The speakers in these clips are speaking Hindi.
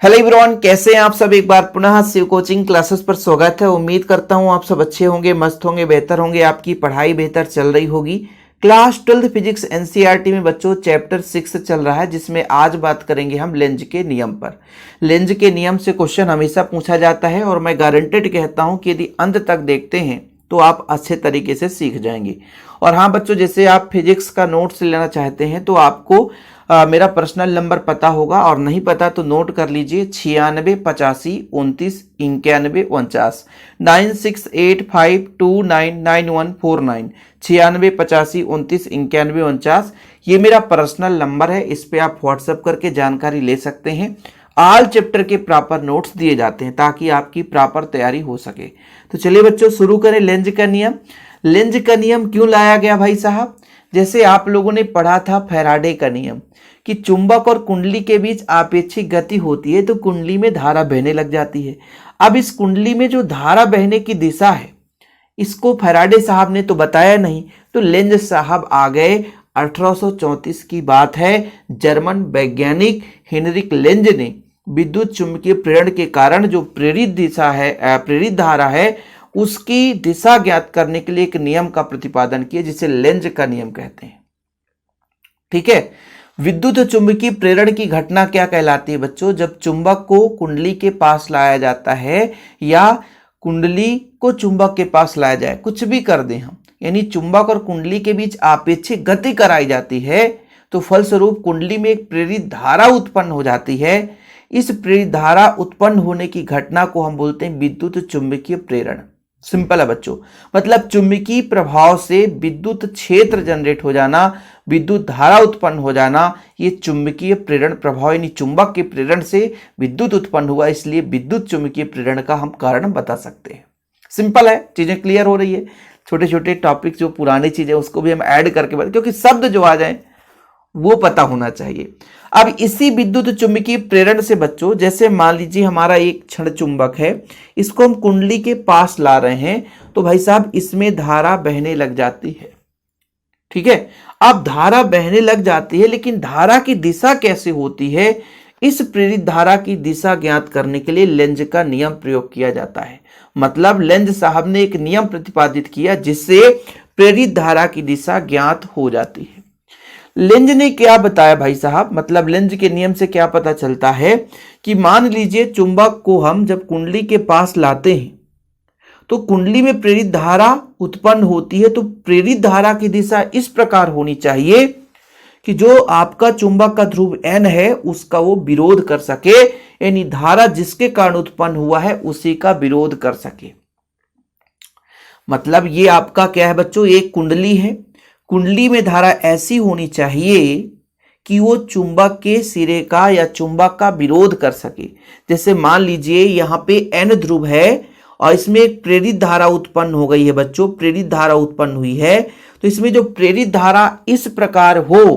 हेलो एवरीवन, कैसे हैं आप सब। एक बार पुनः शिव कोचिंग क्लासेस पर स्वागत है। उम्मीद करता हूं आप सब अच्छे होंगे, मस्त होंगे, बेहतर होंगे, आपकी पढ़ाई बेहतर चल रही होगी। क्लास 12 फिजिक्स एनसीईआरटी में बच्चों चैप्टर 6 चल रहा है, जिसमें आज बात करेंगे हम लेंज के नियम पर। लेंज के नियम से क्वेश्चन हमेशा पूछा जाता है और मैं गारंटेड कहता हूं कि यदि अंत तक देखते हैं तो आप अच्छे तरीके से सीख जाएंगे। और हाँ बच्चों, जैसे आप फिजिक्स का नोट्स लेना चाहते हैं तो आपको मेरा पर्सनल नंबर पता होगा, और नहीं पता तो नोट कर लीजिए 9685299149 9685299149 9685299149। ये मेरा पर्सनल नंबर है, इस पे आप व्हाट्सएप करके जानकारी ले सकते हैं। ऑल चैप्टर के प्रॉपर नोट्स दिए जाते हैं ताकि आपकी प्रॉपर तैयारी हो सके। तो चलिए बच्चों शुरू करें लेंज का नियम। लेंज का नियम क्यों लाया गया भाई साहब? जैसे आप लोगों ने पढ़ा था फैराडे का नियम कि चुंबक और कुंडली के बीच आपेक्षिक गति होती है तो कुंडली में धारा बहने लग जाती है। अब इस कुंडली में जो धारा बहने की दिशा है इसको फैराडे साहब ने तो बताया नहीं, तो लेंज साहब आ गए। 1834 की बात है। जर्मन वैज्ञानिक हेनरिक लेंज ने विद्युत चुंबकीय प्रेरण के कारण जो प्रेरित दिशा है, प्रेरित धारा है, उसकी दिशा ज्ञात करने के लिए एक नियम का प्रतिपादन किया जिसे लेंज का नियम कहते हैं। ठीक है। विद्युत चुंबकीय प्रेरण की घटना क्या कहलाती है बच्चों? जब चुंबक को कुंडली के पास लाया जाता है या कुंडली को चुंबक के पास लाया जाए, कुछ भी कर दें हम, यानी चुंबक और कुंडली के बीच आपेक्षिक गति कराई जाती है तो फलस्वरूप कुंडली में एक प्रेरित धारा उत्पन्न हो जाती है। इस प्रेरित धारा उत्पन्न होने की घटना को हम बोलते हैं विद्युत चुंबकीय प्रेरण। सिंपल है बच्चों, मतलब चुंबकीय प्रभाव से विद्युत क्षेत्र जनरेट हो जाना, विद्युत धारा उत्पन्न हो जाना, ये चुंबकीय प्रेरण प्रभाव यानी चुंबक के प्रेरण से विद्युत उत्पन्न हुआ, इसलिए विद्युत चुंबकीय प्रेरण का हम कारण बता सकते हैं। सिंपल है, चीजें क्लियर हो रही है। छोटे छोटे टॉपिक जो पुरानी चीजें उसको भी हम ऐड करके बता, क्योंकि शब्द जो आ जाए वो पता होना चाहिए। अब इसी विद्युत चुंबकीय प्रेरण से बच्चों, जैसे मान लीजिए हमारा एक क्षण चुंबक है, इसको हम कुंडली के पास ला रहे हैं तो भाई साहब इसमें धारा बहने लग जाती है। ठीक है। अब धारा बहने लग जाती है, लेकिन धारा की दिशा कैसे होती है? इस प्रेरित धारा की दिशा ज्ञात करने के लिए लेंज का नियम प्रयोग किया जाता है। मतलब लेंज साहब ने एक नियम प्रतिपादित किया जिससे प्रेरित धारा की दिशा ज्ञात हो जाती है। लेंज ने क्या बताया भाई साहब? मतलब लेंज के नियम से क्या पता चलता है कि मान लीजिए चुंबक को हम जब कुंडली के पास लाते हैं तो कुंडली में प्रेरित धारा उत्पन्न होती है, तो प्रेरित धारा की दिशा इस प्रकार होनी चाहिए कि जो आपका चुंबक का ध्रुव N है उसका वो विरोध कर सके, यानी धारा जिसके कारण उत्पन्न हुआ है उसी का विरोध कर सके। मतलब ये आपका क्या है बच्चों? एक कुंडली है, कुंडली में धारा ऐसी होनी चाहिए कि वो चुंबक के सिरे का या चुंबक का विरोध कर सके। जैसे मान लीजिए यहाँ पे N ध्रुव है और इसमें एक प्रेरित धारा उत्पन्न हो गई है बच्चों, प्रेरित धारा उत्पन्न हुई है, तो इसमें जो प्रेरित धारा इस प्रकार हो,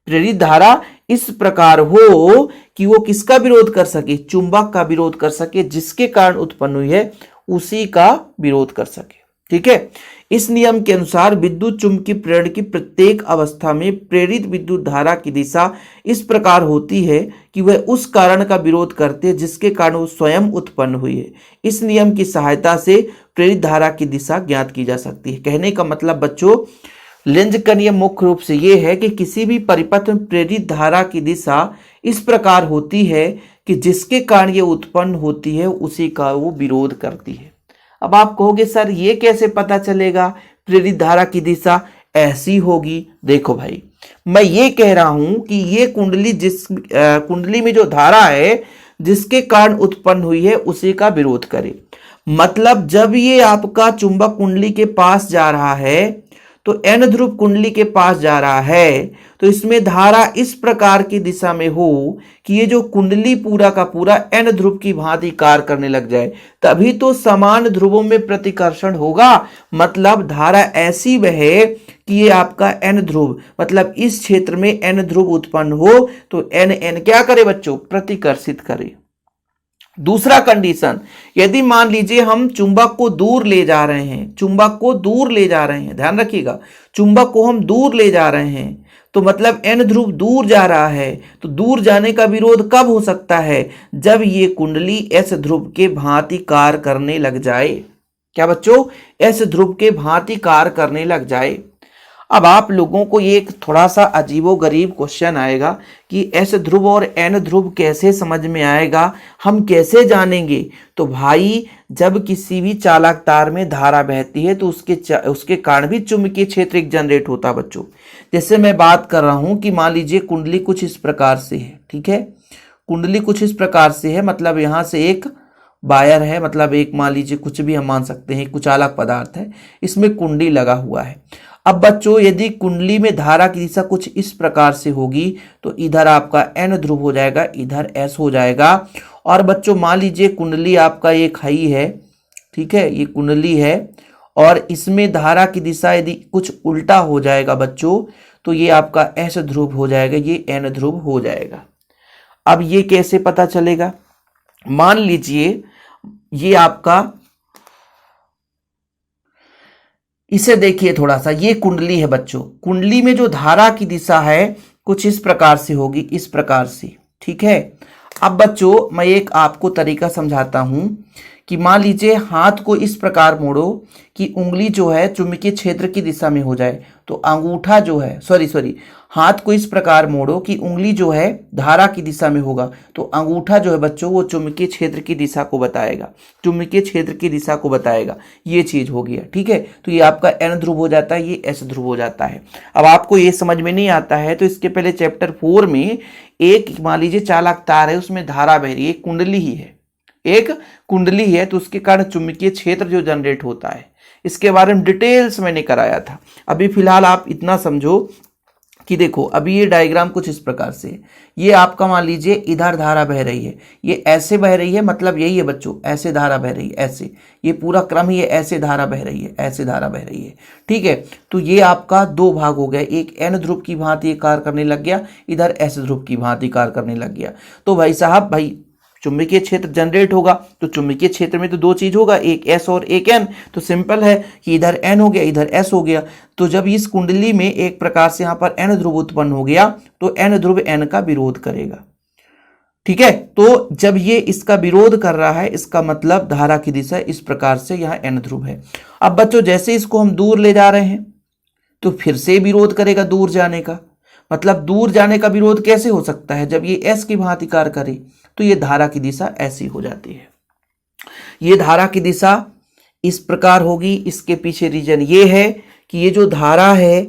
प्रेरित धारा इस प्रकार हो कि वो किसका विरोध कर सके? चुंबक का विरोध कर सके, जिसके कारण उत्पन्न हुई है उसी का विरोध कर सके। ठीक है। इस नियम के अनुसार विद्युत चुंबकीय प्रेरण की प्रत्येक अवस्था में प्रेरित विद्युत धारा की दिशा इस प्रकार होती है कि वह उस कारण का विरोध करते हैं जिसके कारण वो स्वयं उत्पन्न हुई है। इस नियम की सहायता से प्रेरित धारा की दिशा ज्ञात की जा सकती है। कहने का मतलब बच्चों, लेंज का नियम मुख्य रूप से यह है कि किसी भी परिपथ में प्रेरित धारा की दिशा इस प्रकार होती है कि जिसके कारण ये उत्पन्न होती है उसी का वो विरोध करती है। अब आप कहोगे सर ये कैसे पता चलेगा प्रेरित धारा की दिशा ऐसी होगी? देखो भाई, मैं ये कह रहा हूं कि ये कुंडली, जिस कुंडली में जो धारा है जिसके कारण उत्पन्न हुई है उसी का विरोध करे। मतलब जब ये आपका चुंबक कुंडली के पास जा रहा है तो N ध्रुव कुंडली के पास जा रहा है, तो इसमें धारा इस प्रकार की दिशा में हो कि ये जो कुंडली पूरा का पूरा N ध्रुव की भांति कार्य करने लग जाए, तभी तो समान ध्रुवों में प्रतिकर्षण होगा। मतलब धारा ऐसी बहे कि ये आपका N ध्रुव, मतलब इस क्षेत्र में N ध्रुव उत्पन्न हो तो N क्या करे बच्चों? प्रतिकर्षित करे। दूसरा कंडीशन, यदि मान लीजिए हम चुंबक को दूर ले जा रहे हैं, चुंबक को दूर ले जा रहे हैं, ध्यान रखिएगा, चुंबक को हम दूर ले जा रहे हैं, तो मतलब n ध्रुव दूर जा रहा है, तो दूर जाने का विरोध कब हो सकता है? जब ये कुंडली s ध्रुव के भांति कार्य करने लग जाए। क्या बच्चों? s ध्रुव के भांति कार्य करने लग जाए। अब आप लोगों को ये एक थोड़ा सा अजीबोगरीब क्वेश्चन आएगा कि s ध्रुव और n ध्रुव कैसे समझ में आएगा, हम कैसे जानेंगे? तो भाई, जब किसी भी चालक तार में धारा बहती है तो उसके कारण भी चुंबकीय क्षेत्र एक जनरेट होता है बच्चों। जैसे मैं बात कर रहा हूं कि मान लीजिए कुंडली कुछ इस प्रकार से है, ठीक है, कुंडली कुछ इस प्रकार से है, मतलब यहां से एक वायर है, मतलब एक मान लीजिए कुछ भी हम मान सकते हैं, कुचालक पदार्थ है, इसमें कुंडली लगा हुआ है। अब बच्चों, यदि कुंडली में धारा की दिशा कुछ इस प्रकार से होगी तो इधर आपका n ध्रुव हो जाएगा, इधर s हो जाएगा। और बच्चों मान लीजिए कुंडली आपका एक हई है, ठीक है, ये कुंडली है और इसमें धारा की दिशा यदि कुछ उल्टा हो जाएगा बच्चों, तो ये आपका s ध्रुव हो जाएगा, ये n ध्रुव हो जाएगा। अब ये कैसे पता चलेगा? मान लीजिए ये आपका, इसे देखिए थोड़ा सा, ये कुंडली है बच्चों, कुंडली में जो धारा की दिशा है कुछ इस प्रकार से होगी, इस प्रकार से, ठीक है। अब बच्चों मैं एक आपको तरीका समझाता हूं कि मान लीजिए हाथ को इस प्रकार मोड़ो कि उंगली जो है चुंबकीय क्षेत्र की दिशा में हो जाए, तो अंगूठा जो है, सॉरी, हाथ को इस प्रकार मोड़ो कि उंगली जो है धारा की दिशा में होगा, तो अंगूठा जो है बच्चों वो चुंबकीय क्षेत्र की दिशा को बताएगा, चुंबकीय क्षेत्र की दिशा को बताएगा। ये चीज हो गया, ठीक है। तो ये आपका n ध्रुव हो जाता है, ये s ध्रुव हो जाता है। अब आपको ये समझ में नहीं आता है तो इसके पहले चैप्टर 4 में एक मान लीजिए चालक तार है, उसमें धारा बह रही है, एक कुंडली ही है, एक कुंडली है, तो उसके कारण चुंबकीय क्षेत्र जो जनरेट होता है, इसके बारे में डिटेल्स मैंने कराया था। अभी फिलहाल आप इतना समझो कि देखो अभी ये डायग्राम कुछ इस प्रकार से, ये आपका मान लीजिए इधर धारा बह रही है, ये ऐसे बह रही है, मतलब यही है बच्चों, ऐसे धारा बह रही है, ऐसे, ये पूरा क्रम ही है, ऐसे धारा बह रही है, ऐसे धारा बह रही है, ठीक है। तो ये आपका दो भाग हो गया, एक n ध्रुव की भांति कार्य करने लग गया, इधर s ध्रुव की भांति कार्य करने लग गया। तो भाई साहब, भाई चुंबकीय क्षेत्र जनरेट होगा तो चुंबकीय क्षेत्र में तो दो चीज होगा, एक s और एक n। तो सिंपल है कि इधर n हो गया, इधर s हो गया। तो जब इस कुंडली में एक प्रकार से यहां पर n ध्रुव उत्पन्न हो गया तो n ध्रुव n का विरोध करेगा, ठीक है। तो जब ये इसका विरोध कर रहा है, इसका मतलब धारा की दिशा इस प्रकार से यहाँ n ध्रुव है। अब बच्चों जैसे इसको हम दूर ले जा रहे हैं तो फिर से विरोध करेगा दूर जाने का, मतलब दूर जाने का विरोध कैसे हो सकता है? जब ये s की भांति कार्य करे तो ये धारा की दिशा ऐसी हो जाती है, ये धारा की दिशा इस प्रकार होगी। इसके पीछे रीजन ये है कि ये जो धारा है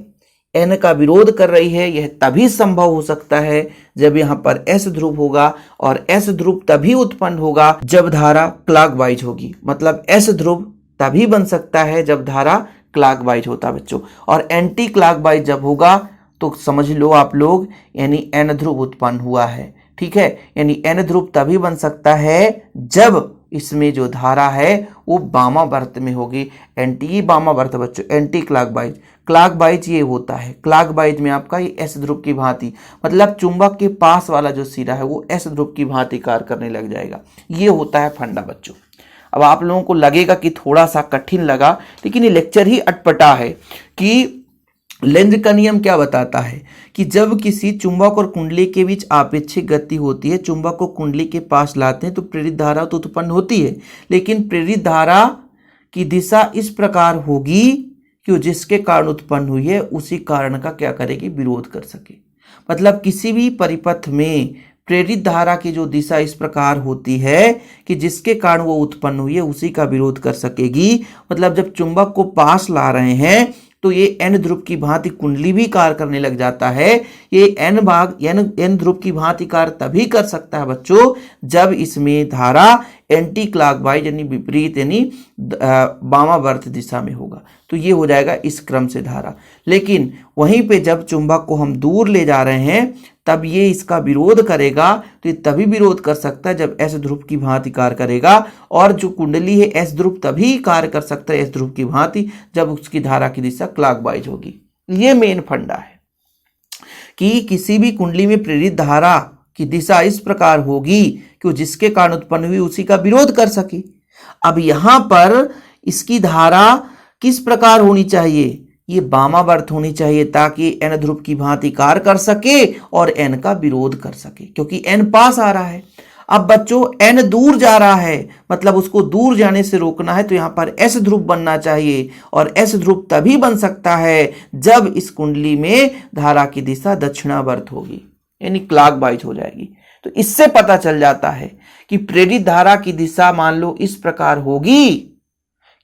n का विरोध कर रही है, यह तभी संभव हो सकता है जब यहाँ पर s ध्रुव होगा, और s ध्रुव तभी उत्पन्न होगा जब धारा क्लॉकवाइज होगी, मतलब s ध्रुव तभी बन सकता है जब धारा क्लॉकवाइज होता है बच्चों। और एंटी क्लॉकवाइज जब होगा तो समझ लो आप लोग, यानी n ध्रुव उत्पन्न हुआ है, ठीक है। यानी n ध्रुव तभी बन सकता है जब इसमें जो धारा है वो वामावर्त में होगी। एंटी वामावर्त बच्चों, एंटी क्लॉकवाइज, क्लॉकवाइज ये होता है, क्लॉकवाइज में आपका ये s ध्रुव की भांति, मतलब चुंबक के पास वाला जो सिरा है वो s ध्रुव की भांति कार्य करने लग जाएगा। ये होता है फंडा बच्चों। अब आप लोगों को लगेगा कि थोड़ा सा कठिन लगा, लेकिन ये लेक्चर ही अटपटा है कि लेंज का नियम क्या बताता है कि जब किसी चुंबक और कुंडली के बीच आपेक्षिक गति होती है, चुंबक को कुंडली के पास लाते हैं तो प्रेरित धारा तो उत्पन्न होती है, लेकिन प्रेरित धारा की दिशा इस प्रकार होगी कि जिसके कारण उत्पन्न हुई है उसी कारण का क्या करेगी? विरोध कर सके। मतलब किसी भी परिपथ में प्रेरित धारा की जो दिशा इस प्रकार होती है कि जिसके कारण वो उत्पन्न हुई है उसी का विरोध कर सकेगी। मतलब जब चुंबक को पास ला रहे हैं तो ये n ध्रुव की भांति कुंडली भी कार्य करने लग जाता है। ये n ध्रुव की भांति कार्य तभी कर सकता है बच्चों जब इसमें धारा एंटी क्लॉकवाइज यानी विपरीत यानी वामावर्त दिशा में होगा, तो ये हो जाएगा इस क्रम से धारा। लेकिन वहीं पे जब चुंबक को हम दूर ले जा रहे हैं तब ये इसका विरोध करेगा, तो ये तभी विरोध कर सकता है जब s ध्रुव की भांति कार्य करेगा, और जो कुंडली है s ध्रुव तभी कार्य कर सकता है s ध्रुव की भांति जब उसकी धारा की दिशा क्लॉकवाइज होगी। ये मेन फंडा है कि किसी भी कुंडली में प्रेरित धारा की दिशा इस प्रकार होगी कि वो जिसके कारण उत्पन्न हुई उसी का विरोध कर सके। अब यहां पर इसकी धारा किस प्रकार होनी चाहिए, ये वामावर्त होनी चाहिए ताकि n ध्रुव की भांति कार्य कर सके और n का विरोध कर सके, क्योंकि n पास आ रहा है। अब बच्चों n दूर जा रहा है, मतलब उसको दूर जाने से रोकना है, तो यहां पर s ध्रुव बनना चाहिए। और s ध्रुव तभी बन सकता है जब इस कुंडली में धारा की दिशा दक्षिणावर्त होगी, यानी क्लॉकवाइज हो जाएगी। तो इससे पता चल जाता है कि प्रेरित धारा की दिशा मान लो इस प्रकार होगी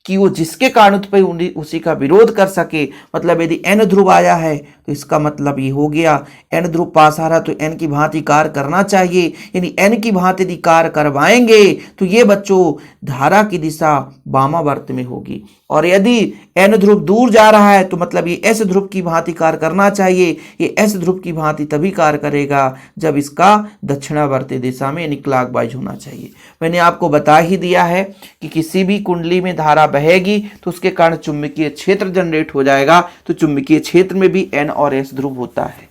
कि वो जिसके कारण उत्पन्न हुई उसी का विरोध कर सके। मतलब यदि n ध्रुव आया है तो इसका मतलब ये हो गया n ध्रुव पास आ रहा तो n की भांति कार्य करना चाहिए, यानी n की भांति यदि कार्य करवाएंगे तो ये बच्चों धारा की दिशा वामावर्त में होगी। और यदि n ध्रुव दूर जा रहा है तो मतलब ये s ध्रुव की भांति कार्य करना चाहिए। ये s ध्रुव की भांति तभी कार्य करेगा जब इसका दक्षिणावर्ती दिशा में यानी क्लॉकवाइज होना चाहिए। मैंने आपको बता ही दिया है कि किसी भी कुंडली में धारा बहेगी तो उसके कारण चुंबकीय क्षेत्र जनरेट हो जाएगा। तो चुंबकीय क्षेत्र में भी n और s ध्रुव होता है।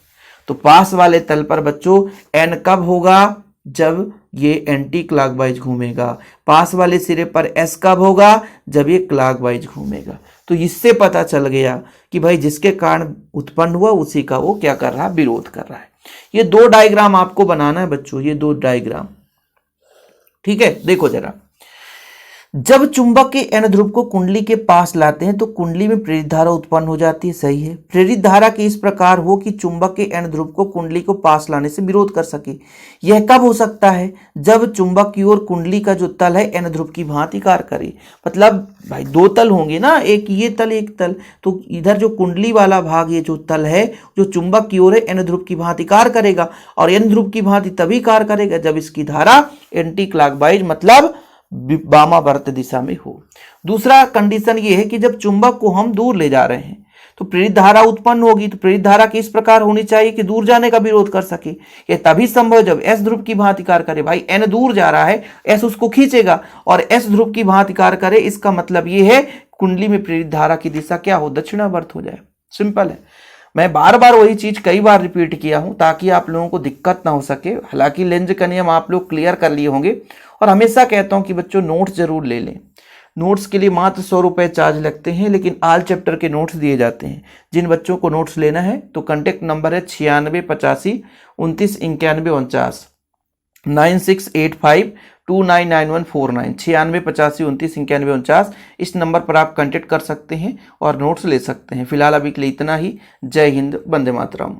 तो पास वाले तल पर बच्चों n कब होगा, जब ये एंटी क्लॉकवाइज घूमेगा। पास वाले सिरे पर s कब होगा, जब ये क्लॉकवाइज घूमेगा। तो इससे पता चल गया कि भाई जिसके कारण उत्पन्न हुआ उसी का वो क्या कर रहा है, विरोध कर रहा है। ये दो डायग्राम आपको बनाना है बच्चों, ये दो डायग्राम, ठीक है। देखो जरा, जब चुंबक के n ध्रुव को कुंडली के पास लाते हैं तो कुंडली में प्रेरित धारा उत्पन्न हो जाती है, सही है। प्रेरित धारा की इस प्रकार हो कि चुंबक के n ध्रुव को कुंडली को पास लाने से विरोध कर सके। यह कब हो सकता है, जब चुंबक की ओर कुंडली का जो तल है n ध्रुव की भांति कार्य करे। मतलब भाई दो तल होंगे ना, एक ये तल एक तल, तो इधर जो कुंडली वाला भाग ये जो तल है जो चुंबक की ओर है n ध्रुव की भांति कार्य करेगा। और n ध्रुव की भांति तभी कार्य करेगा जब इसकी धारा एंटी क्लॉकवाइज मतलब वामावर्त दिशा में हो। दूसरा कंडीशन ये है कि जब चुंबक को हम दूर ले जा रहे हैं तो प्रेरित धारा उत्पन्न होगी। तो प्रेरित धारा किस प्रकार होनी चाहिए कि दूर जाने का विरोध कर सके। यह तभी संभव जब s ध्रुव की भांति कार्य करे। भाई n दूर जा रहा है, s उसको खींचेगा और s ध्रुव की भांति कार्य करे। इसका मतलब ये है कुंडली में प्रेरित धारा की दिशा क्या हो, दक्षिणावर्त हो जाए। सिंपल है। मैं बार बार वही चीज कई बार रिपीट किया हूं ताकि आप लोगों को दिक्कत ना हो सके। हालांकि लेंज का नियम आप लोग क्लियर कर लिए होंगे। और हमेशा कहता हूं कि बच्चों नोट्स जरूर ले लें। नोट्स के लिए मात्र 100 रुपए चार्ज लगते हैं, लेकिन आल चैप्टर के नोट्स दिए जाते हैं। जिन बच्चों को नोट्स लेना है तो कॉन्टेक्ट नंबर है 9685 29 91 49 9685 299149 9685 29 91 49। इस नंबर पर आप कांटेक्ट कर सकते हैं और नोट्स ले सकते हैं। फिलहाल अभी के लिए इतना ही। जय हिंद, वंदे मातरम।